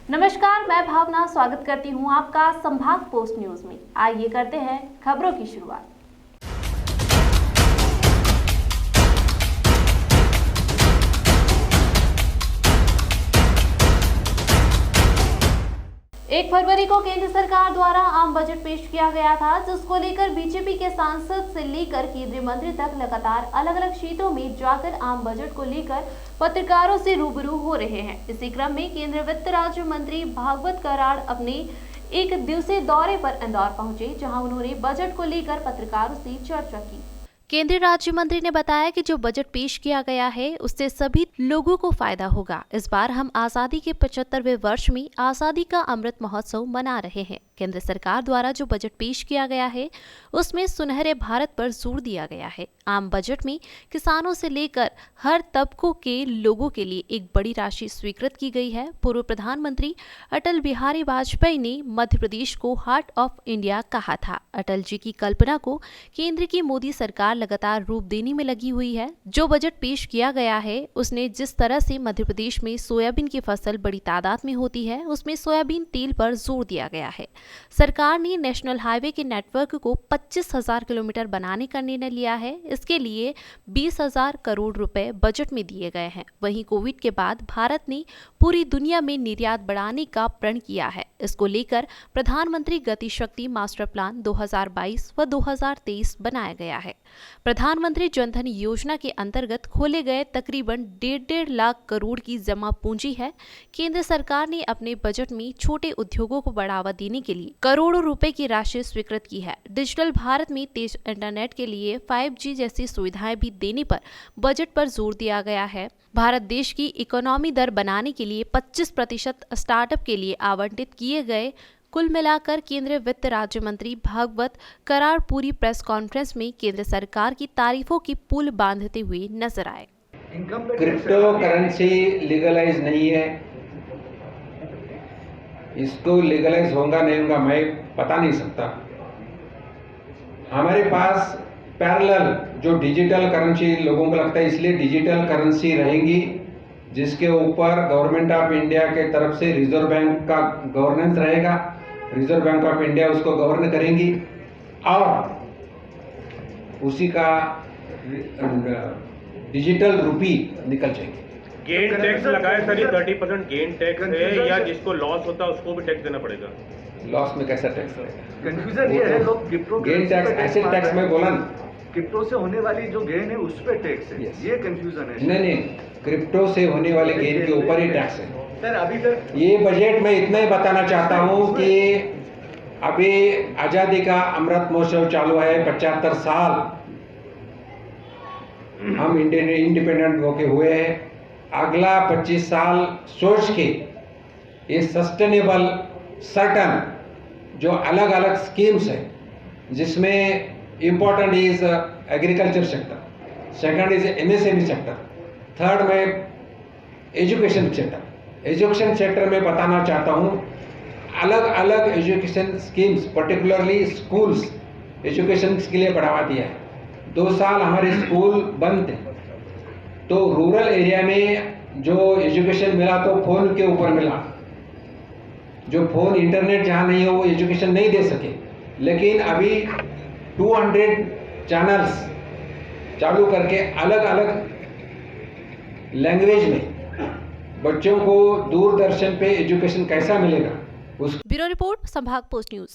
नमस्कार, मैं भावना स्वागत करती हूं आपका संभाग पोस्ट न्यूज में। आइए करते हैं खबरों की शुरुआत। एक फरवरी को केंद्र सरकार द्वारा आम बजट पेश किया गया था, जिसको लेकर बीजेपी के सांसद से लेकर केंद्रीय मंत्री तक लगातार अलग अलग क्षेत्रों में जाकर आम बजट को लेकर पत्रकारों से रूबरू हो रहे हैं। इसी क्रम में केंद्रीय वित्त राज्य मंत्री भागवत कराड़ अपने एक दिवसीय दौरे पर इंदौर पहुंचे, जहां उन्होंने बजट को लेकर पत्रकारों से चर्चा की। केंद्रीय राज्य मंत्री ने बताया कि जो बजट पेश किया गया है उससे सभी लोगों को फायदा होगा। इस बार हम आजादी के 75वें वर्ष में आजादी का अमृत महोत्सव मना रहे हैं। केंद्र सरकार द्वारा जो बजट पेश किया गया है उसमें सुनहरे भारत पर जोर दिया गया है। आम बजट में किसानों से लेकर हर तबकों के लोगों के लिए एक बड़ी राशि स्वीकृत की गई है। पूर्व प्रधानमंत्री अटल बिहारी वाजपेयी ने मध्य प्रदेश को हार्ट ऑफ इंडिया कहा था। अटल जी की कल्पना को केंद्र की मोदी सरकार लगातार रूप देने में लगी हुई है। जो बजट पेश किया गया है उसने जिस तरह से मध्य प्रदेश में सोयाबीन की फसल बड़ी तादाद में होती है, उसमें सोयाबीन तेल पर जोर दिया गया है। सरकार ने नेशनल हाईवे के नेटवर्क को 25,000 किलोमीटर बनाने का निर्णय लिया है। इसके लिए 20,000 करोड़ रुपए बजट में दिए गए हैं। वहीं कोविड के बाद भारत ने पूरी दुनिया में निर्यात बढ़ाने का प्रण किया है। इसको लेकर प्रधानमंत्री गति शक्ति मास्टर प्लान 2022 व 2023 बनाया गया है। प्रधानमंत्री जनधन योजना के अंतर्गत खोले गए तकरीबन 1.5 लाख करोड़ की जमा पूंजी है। केंद्र सरकार ने अपने बजट में छोटे उद्योगों को बढ़ावा देने के लिए करोड़ों रुपए की राशि स्वीकृत की है। डिजिटल भारत में तेज इंटरनेट के लिए 5G जैसी सुविधाएं भी देने पर बजट पर जोर दिया गया है। भारत देश की इकोनॉमी दर बनाने के लिए 25% स्टार्टअप के लिए आवंटित किए गए। कुल मिलाकर केंद्रीय वित्त राज्य मंत्री भागवत कराड़ पूरी प्रेस कॉन्फ्रेंस में केंद्र सरकार की तारीफों की पुल बांधते हुए नजर आए। क्रिप्टो करेंसी लीगलाइज नहीं है, इसको लीगलाइज होगा नहीं होगा मैं बता नहीं सकता। हमारे पास पैरेलल जो डिजिटल करेंसी लोगों को लगता है, इसलिए डिजिटल करेंसी रहेगी जिसके ऊपर गवर्नमेंट ऑफ इंडिया के तरफ से रिजर्व बैंक का गवर्नेंस रहेगा। रिजर्व बैंक ऑफ इंडिया उसको गवर्न करेंगी और उसी का डिजिटल रूपी निकल जाएगी। गेन टैक्स लगाए सर, ये 30% गेन टैक्स है या जिसको लॉस होता है उसको भी टैक्स देना पड़ेगा? लॉस में कैसा टैक्स लगेगा? कंफ्यूजन ये है, लोग crypto gain tax asset tax में बोला ना, क्रिप्टो से होने वाली जो गेन है उस पर टैक्स है। ये कंफ्यूजन है। नहीं, क्रिप्टो से होने वाले गेन के ऊपर ही टैक्स है सर। अभी तक ये बजट में इतना ही बताना चाहता हूं कि अभी आजादी का अमृत महोत्सव चालू है। 75 साल हम इंडिपेंडेंट होके हुए हैं। अगला 25 साल सोच के ये सस्टेनेबल सर्टन जो अलग अलग स्कीम्स है, जिसमें important is agriculture sector, second is MSME sector, third में एजुकेशन सेक्टर। एजुकेशन सेक्टर में बताना चाहता हूँ अलग अलग education schemes, particularly schools education के लिए बढ़ावा दिया है। 2 साल हमारे स्कूल बंद थे, तो रूरल एरिया में जो एजुकेशन मिला तो फोन के ऊपर मिला। जो फोन इंटरनेट जहाँ नहीं हो वो एजुकेशन नहीं दे सके, लेकिन अभी 200 चैनल्स चालू करके अलग अलग लैंग्वेज में बच्चों को दूरदर्शन पे एजुकेशन कैसा मिलेगा। ब्यूरो रिपोर्ट, संभाग पोस्ट न्यूज।